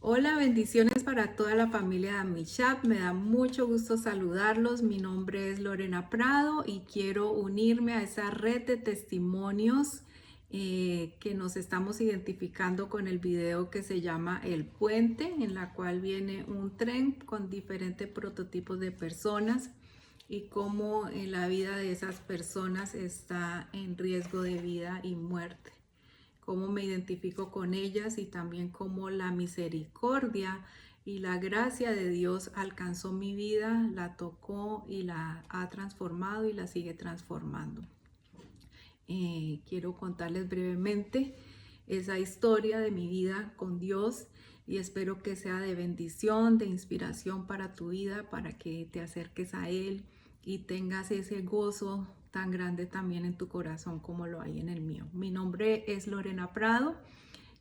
Hola, bendiciones para toda la familia de Amishab. Me da mucho gusto saludarlos. Mi nombre es Lorena Prado y quiero unirme a esa red de testimonios que nos estamos identificando con el video que se llama El Puente, en la cual viene un tren con diferentes prototipos de personas y cómo la vida de esas personas está en riesgo de vida y muerte, cómo me identifico con ellas y también cómo la misericordia y la gracia de Dios alcanzó mi vida, la tocó y la ha transformado y la sigue transformando. Quiero contarles brevemente esa historia de mi vida con Dios y espero que sea de bendición, de inspiración para tu vida, para que te acerques a Él y tengas ese gozo tan grande también en tu corazón como lo hay en el mío. Mi nombre es Lorena Prado,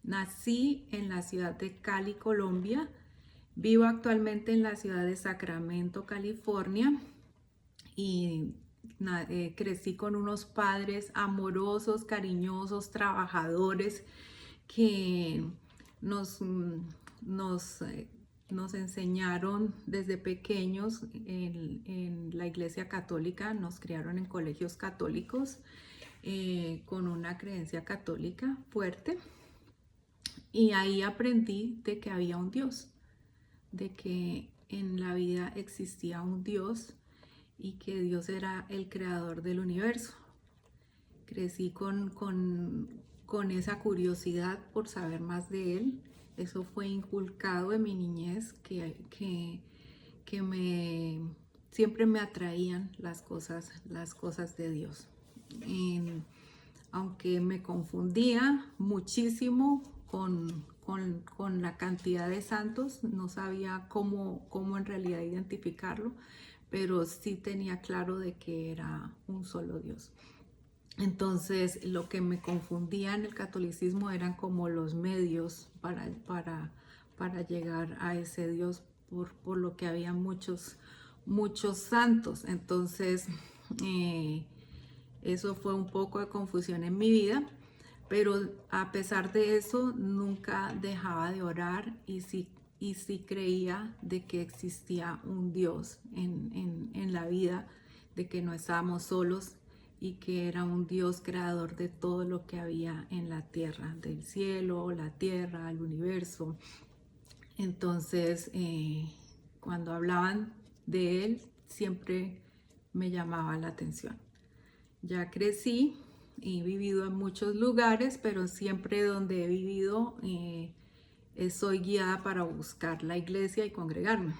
nací en la ciudad de Cali, Colombia, vivo actualmente en la ciudad de Sacramento, California y crecí con unos padres amorosos, cariñosos, trabajadores que nos, nos, eh, nos enseñaron desde pequeños en la iglesia católica, nos criaron en colegios católicos con una creencia católica fuerte y ahí aprendí de que había un Dios, de que en la vida existía un Dios y que Dios era el creador del universo. Crecí con esa curiosidad por saber más de Él. Eso fue inculcado en mi niñez, que siempre me atraían las cosas de Dios. En- Aunque me confundía muchísimo con la cantidad de santos, no sabía cómo en realidad identificarlo, pero sí tenía claro de que era un solo Dios. Entonces, lo que me confundía en el catolicismo eran como los medios para llegar a ese Dios, por lo que había muchos santos. Entonces, eh, eso fue un poco de confusión en mi vida, pero a pesar de eso, nunca dejaba de orar y sí creía de que existía un Dios en la vida, de que no estábamos solos y que era un Dios creador de todo lo que había en la tierra, del cielo, la tierra, el universo. Entonces, cuando hablaban de Él, siempre me llamaba la atención. Ya crecí y he vivido en muchos lugares, pero siempre donde he vivido soy guiada para buscar la iglesia y congregarme.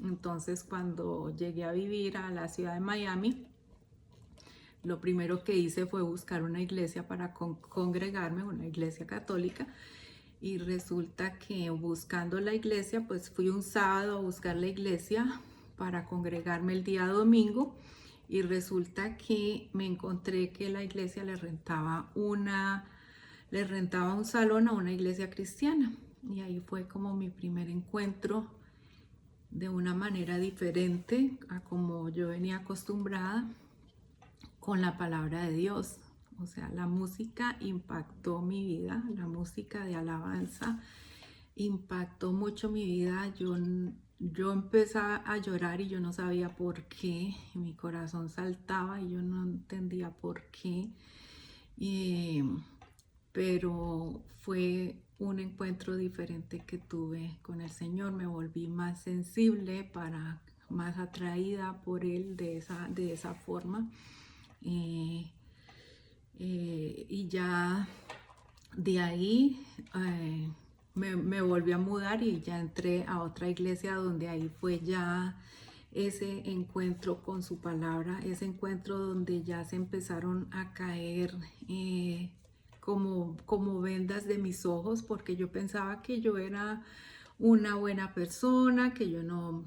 Entonces, cuando llegué a vivir a la ciudad de Miami, lo primero que hice fue buscar una iglesia para congregarme, una iglesia católica. Y resulta que buscando la iglesia, pues fui un sábado a buscar la iglesia para congregarme el día domingo. Y resulta que me encontré que la iglesia le rentaba un salón a una iglesia cristiana. Y ahí fue como mi primer encuentro de una manera diferente a como yo venía acostumbrada con la palabra de Dios. O sea, la música impactó mi vida, la música de alabanza impactó mucho mi vida. Yo empezaba a llorar y yo no sabía por qué. Mi corazón saltaba y yo no entendía por qué. Eh, pero fue un encuentro diferente que tuve con el Señor. Me volví más sensible, más atraída por Él de esa forma. Eh, y ya de ahí me volví a mudar y ya entré a otra iglesia donde ahí fue ya ese encuentro con su palabra, ese encuentro donde ya se empezaron a caer como vendas de mis ojos, porque yo pensaba que yo era una buena persona, que yo no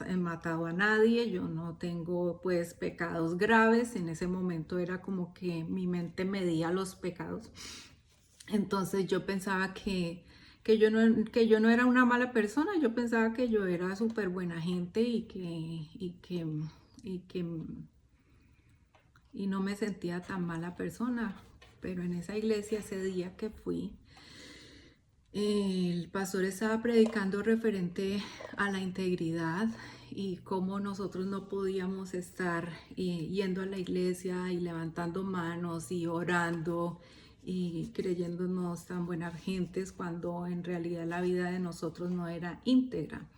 he matado a nadie, yo no tengo pues pecados graves. En ese momento era como que mi mente medía los pecados. Entonces yo pensaba que yo no era una mala persona, yo pensaba que yo era súper buena gente y que y no me sentía tan mala persona. Pero en esa iglesia, ese día que fui, el pastor estaba predicando referente a la integridad y cómo nosotros no podíamos estar yendo a la iglesia y levantando manos y orando y creyéndonos tan buenas gentes cuando en realidad la vida de nosotros no era íntegra.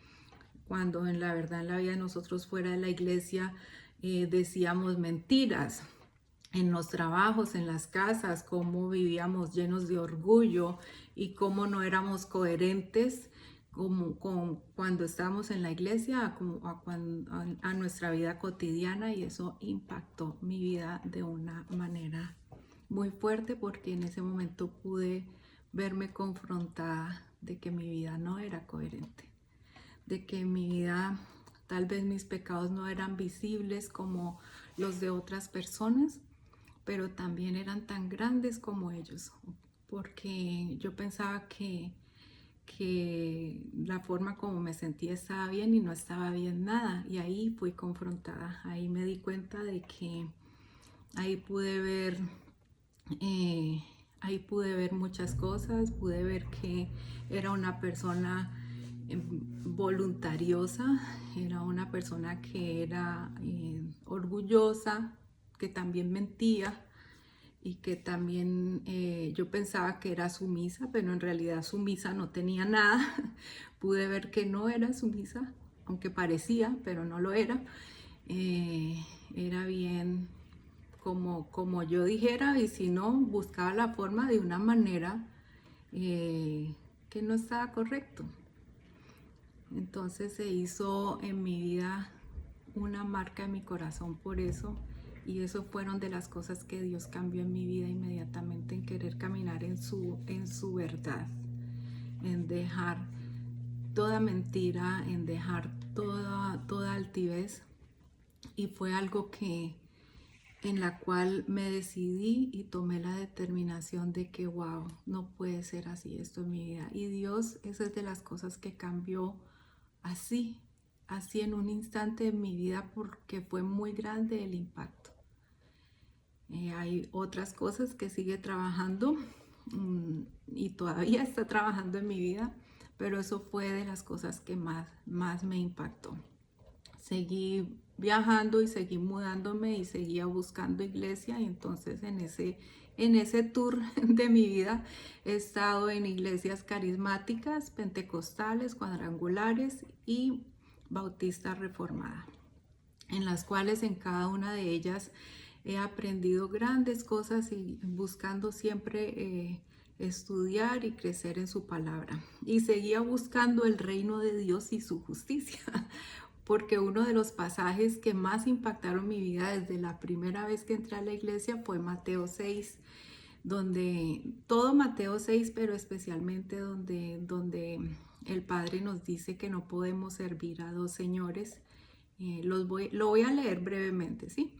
Cuando en la verdad en la vida de nosotros fuera de la iglesia decíamos mentiras en los trabajos, en las casas, cómo vivíamos llenos de orgullo y cómo no éramos coherentes cuando estábamos en la iglesia a nuestra vida cotidiana, y eso impactó mi vida de una manera muy fuerte porque en ese momento pude verme confrontada de que mi vida no era coherente, de que mi vida, tal vez mis pecados no eran visibles como los de otras personas, pero también eran tan grandes como ellos, porque yo pensaba que la forma como me sentía estaba bien y no estaba bien nada, y ahí fui confrontada, ahí me di cuenta de que ahí pude ver muchas cosas, pude ver que era una persona voluntariosa, era una persona que era orgullosa, que también mentía y que también yo pensaba que era sumisa, pero en realidad sumisa no tenía nada. Pude ver que no era sumisa, aunque parecía, pero no lo era. Era bien como yo dijera, y si no, buscaba la forma de una manera que no estaba correcto. Entonces se hizo en mi vida una marca en mi corazón por eso, y eso fueron de las cosas que Dios cambió en mi vida inmediatamente, en querer caminar en su verdad, en dejar toda mentira, en dejar toda altivez, y fue algo en la cual me decidí y tomé la determinación de que wow, no puede ser así esto en mi vida. Y Dios, esa es de las cosas que cambió así en un instante en mi vida, porque fue muy grande el impacto. Hay otras cosas que sigue trabajando y todavía está trabajando en mi vida, pero eso fue de las cosas que más me impactó. Seguí viajando y seguí mudándome y seguía buscando iglesia, y entonces en ese tour de mi vida he estado en iglesias carismáticas, pentecostales, cuadrangulares y bautista reformada, en las cuales en cada una de ellas he aprendido grandes cosas y buscando siempre estudiar y crecer en su palabra. Y seguía buscando el reino de Dios y su justicia, porque uno de los pasajes que más impactaron mi vida desde la primera vez que entré a la iglesia fue Mateo 6, donde todo Mateo 6, pero especialmente donde el Padre nos dice que no podemos servir a dos señores. Lo voy a leer brevemente, ¿sí?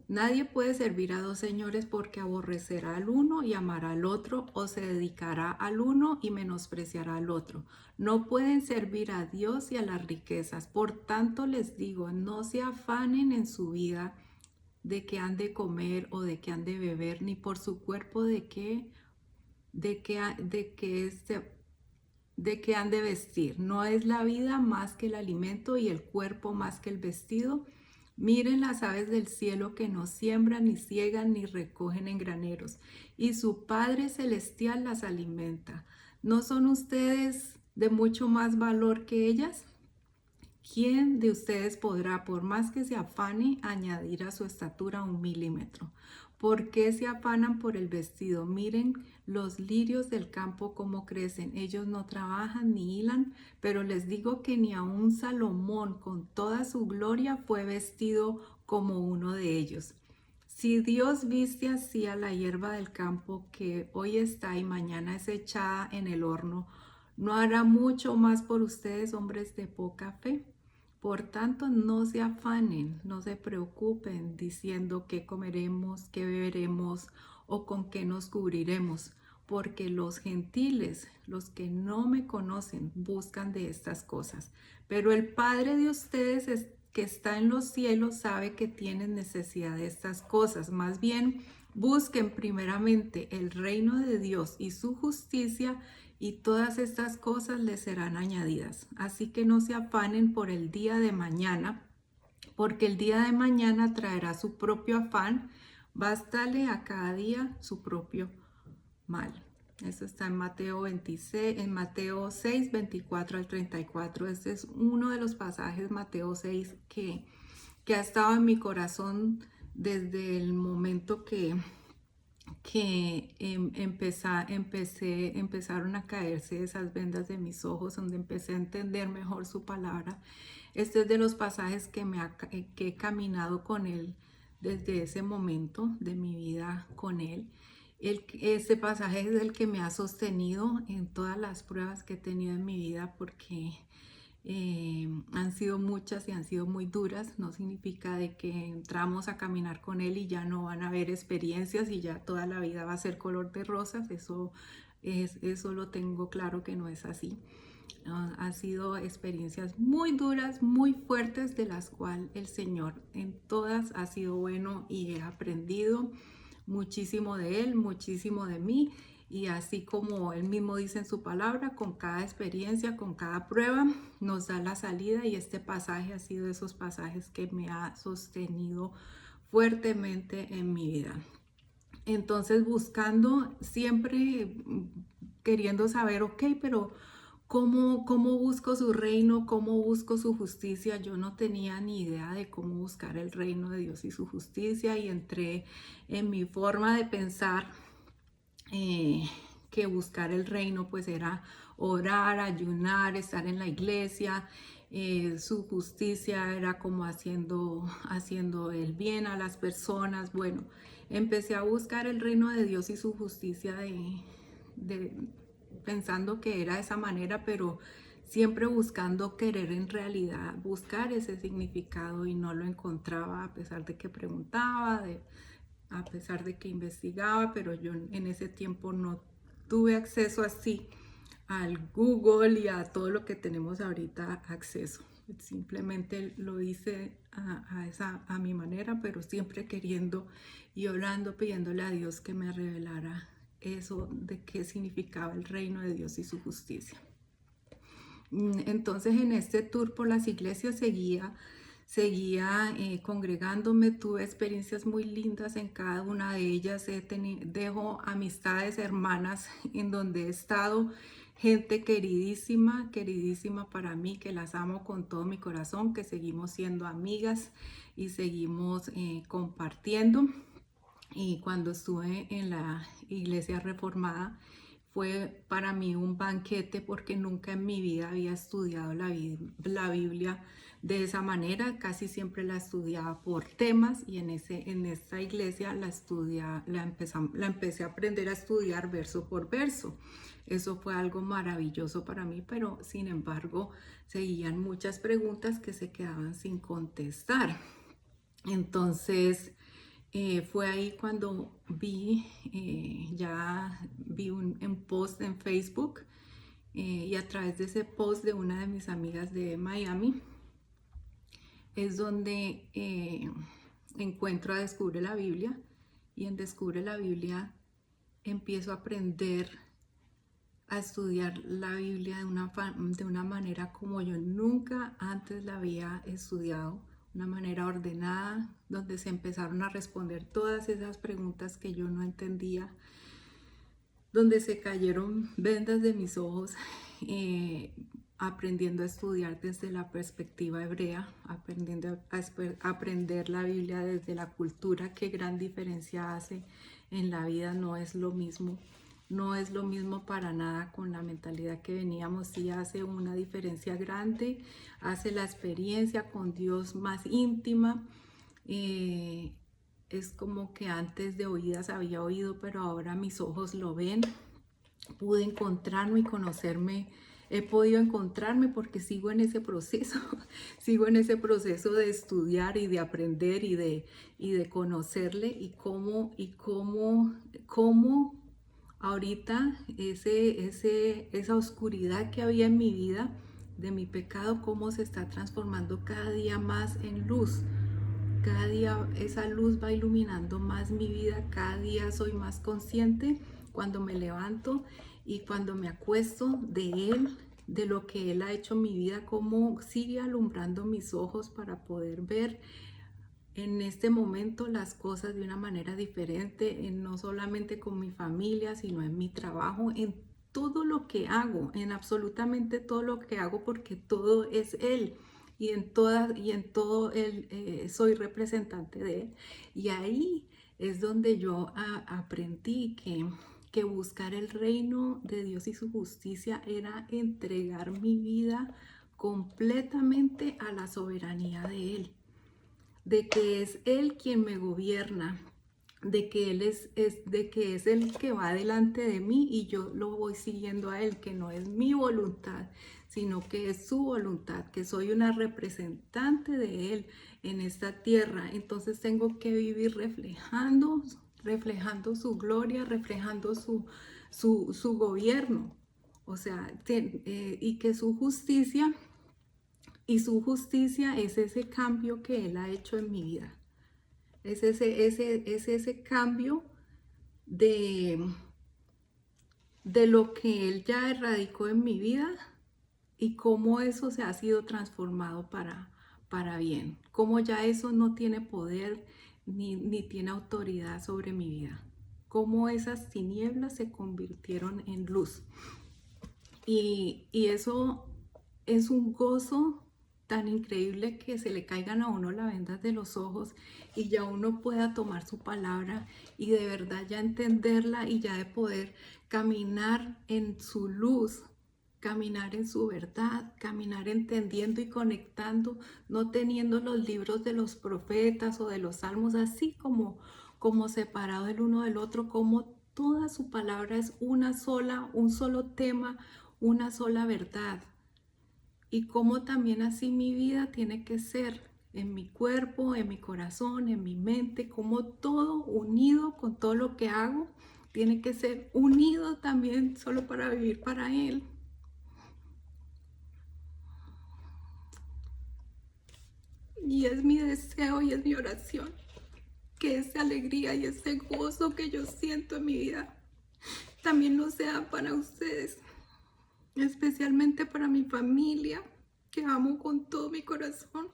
Nadie puede servir a dos señores, porque aborrecerá al uno y amará al otro, o se dedicará al uno y menospreciará al otro. No pueden servir a Dios y a las riquezas. Por tanto les digo, no se afanen en su vida de qué han de comer o de qué han de beber, ni por su cuerpo de qué han de vestir. No es la vida más que el alimento, y el cuerpo más que el vestido. Miren las aves del cielo, que no siembran, ni ciegan, ni recogen en graneros, y su Padre Celestial las alimenta. ¿No son ustedes de mucho más valor que ellas? ¿Quién de ustedes podrá, por más que se afane, añadir a su estatura 1 milímetro? ¿Por qué se afanan por el vestido? Miren los lirios del campo cómo crecen. Ellos no trabajan ni hilan, pero les digo que ni aun Salomón con toda su gloria fue vestido como uno de ellos. Si Dios viste así a la hierba del campo, que hoy está y mañana es echada en el horno, ¿no hará mucho más por ustedes, hombres de poca fe? Por tanto, no se afanen, no se preocupen diciendo qué comeremos, qué beberemos o con qué nos cubriremos, porque los gentiles, los que no me conocen, buscan de estas cosas. Pero el Padre de ustedes que está en los cielos sabe que tienen necesidad de estas cosas. Más bien, busquen primeramente el reino de Dios y su justicia, y todas estas cosas les serán añadidas. Así que no se afanen por el día de mañana, porque el día de mañana traerá su propio afán. Bástale a cada día su propio mal. Eso está en Mateo 26, en Mateo 6, 24 al 34. Este es uno de los pasajes, Mateo 6, que ha estado en mi corazón desde el momento que empezaron a caerse esas vendas de mis ojos, donde empecé a entender mejor su palabra. Este es de los pasajes que he caminado con él desde ese momento de mi vida con él. Este pasaje es el que me ha sostenido en todas las pruebas que he tenido en mi vida, porque han sido muchas y han sido muy duras. No significa de que entramos a caminar con él y ya no van a haber experiencias y ya toda la vida va a ser color de rosas. Eso lo tengo claro que no es así. Han sido experiencias muy duras, muy fuertes, de las cuales el Señor en todas ha sido bueno y he aprendido muchísimo de Él, muchísimo de mí. Y así como Él mismo dice en su palabra, con cada experiencia, con cada prueba, nos da la salida, y este pasaje ha sido de esos pasajes que me ha sostenido fuertemente en mi vida. Entonces, buscando siempre, queriendo saber, ok, pero ¿cómo busco su reino? ¿Cómo busco su justicia? Yo no tenía ni idea de cómo buscar el reino de Dios y su justicia, y entré en mi forma de pensar que buscar el reino pues era orar, ayunar, estar en la iglesia. Su justicia era como haciendo el bien a las personas. Bueno, empecé a buscar el reino de Dios y su justicia pensando que era de esa manera, pero siempre buscando querer en realidad buscar ese significado, y no lo encontraba, a pesar de que preguntaba, a pesar de que investigaba. Pero yo en ese tiempo no tuve acceso así al Google y a todo lo que tenemos ahorita acceso. Simplemente lo hice a mi manera, pero siempre queriendo y orando, pidiéndole a Dios que me revelara eso de qué significaba el reino de Dios y su justicia. Entonces, en este tour por las iglesias seguía congregándome. Tuve experiencias muy lindas en cada una de ellas. Dejo amistades, hermanas, en donde he estado, gente queridísima, queridísima para mí, que las amo con todo mi corazón, que seguimos siendo amigas y seguimos compartiendo. Y cuando estuve en la iglesia reformada, fue para mí un banquete, porque nunca en mi vida había estudiado la Biblia de esa manera. Casi siempre la estudiaba por temas, y en esta iglesia la empecé a aprender a estudiar verso por verso. Eso fue algo maravilloso para mí, pero sin embargo seguían muchas preguntas que se quedaban sin contestar. Entonces, fue ahí cuando ya vi un post en Facebook, y a través de ese post de una de mis amigas de Miami es donde encuentro a Descubre la Biblia, y en Descubre la Biblia empiezo a aprender a estudiar la Biblia de una manera como yo nunca antes la había estudiado, una manera ordenada, donde se empezaron a responder todas esas preguntas que yo no entendía, donde se cayeron vendas de mis ojos, aprendiendo a estudiar desde la perspectiva hebrea, aprendiendo a aprender la Biblia desde la cultura. Qué gran diferencia hace en la vida. No es lo mismo. No es lo mismo para nada con la mentalidad que veníamos. Sí hace una diferencia grande, hace la experiencia con Dios más íntima. Es como que antes de oídas había oído, pero ahora mis ojos lo ven. Pude encontrarme y conocerme. He podido encontrarme porque sigo en ese proceso, sigo en ese proceso de estudiar y de aprender y de conocerle, y cómo ahorita esa oscuridad que había en mi vida de mi pecado, cómo se está transformando cada día más en luz. Cada día esa luz va iluminando más mi vida, cada día soy más consciente cuando me levanto y cuando me acuesto de Él, de lo que Él ha hecho en mi vida, cómo sigue alumbrando mis ojos para poder ver en este momento las cosas de una manera diferente, no solamente con mi familia, sino en mi trabajo, en todo lo que hago, en absolutamente todo lo que hago, porque todo es Él. Y en todo Él, soy representante de Él. Y ahí es donde yo aprendí que buscar el reino de Dios y su justicia era entregar mi vida completamente a la soberanía de Él, de que es Él quien me gobierna, de que Él de que es el que va delante de mí y yo lo voy siguiendo a Él, que no es mi voluntad, sino que es su voluntad, que soy una representante de Él en esta tierra. Entonces tengo que vivir reflejando su gloria, reflejando su gobierno. O sea, y que su justicia es ese cambio que Él ha hecho en mi vida. Es ese cambio de, de lo que Él ya erradicó en mi vida y cómo eso se ha sido transformado para bien. Cómo ya eso no tiene poder ni tiene autoridad sobre mi vida. Cómo esas tinieblas se convirtieron en luz. Y eso es un gozo tan increíble, que se le caigan a uno las vendas de los ojos y ya uno pueda tomar su palabra y de verdad ya entenderla y ya de poder caminar en su luz, caminar en su verdad, caminar entendiendo y conectando, no teniendo los libros de los profetas o de los salmos así como separado el uno del otro, como toda su palabra es un solo tema, una sola verdad. Y cómo también así mi vida tiene que ser en mi cuerpo, en mi corazón, en mi mente, como todo unido con todo lo que hago, tiene que ser unido también solo para vivir para Él. Y es mi deseo y es mi oración que esa alegría y ese gozo que yo siento en mi vida también lo sea para ustedes, especialmente para mi familia, que amo con todo mi corazón,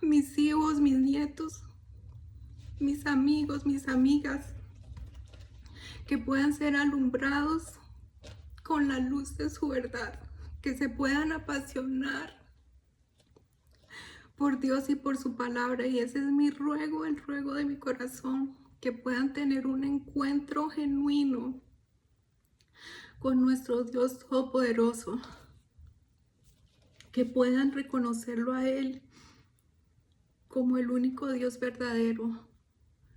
mis hijos, mis nietos, mis amigos, mis amigas, que puedan ser alumbrados con la luz de su verdad, que se puedan apasionar por Dios y por su palabra. Y ese es mi ruego, el ruego de mi corazón, que puedan tener un encuentro genuino con nuestro Dios Todopoderoso, que puedan reconocerlo a Él como el único Dios verdadero,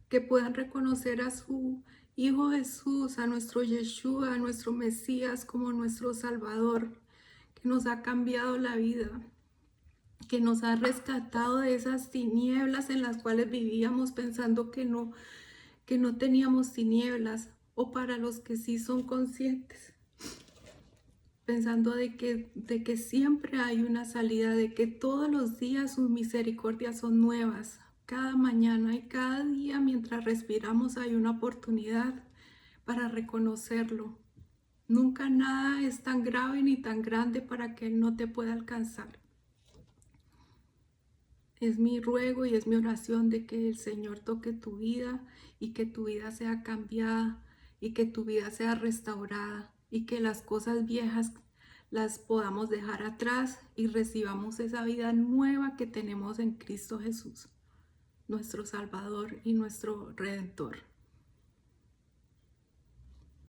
que puedan reconocer a su Hijo Jesús, a nuestro Yeshua, a nuestro Mesías como nuestro Salvador, que nos ha cambiado la vida, que nos ha rescatado de esas tinieblas en las cuales vivíamos pensando que no teníamos tinieblas, o para los que sí son conscientes, pensando de que siempre hay una salida, de que todos los días sus misericordias son nuevas. Cada mañana y cada día mientras respiramos hay una oportunidad para reconocerlo. Nunca nada es tan grave ni tan grande para que Él no te pueda alcanzar. Es mi ruego y es mi oración de que el Señor toque tu vida y que tu vida sea cambiada y que tu vida sea restaurada y que las cosas viejas las podamos dejar atrás y recibamos esa vida nueva que tenemos en Cristo Jesús, nuestro Salvador y nuestro Redentor.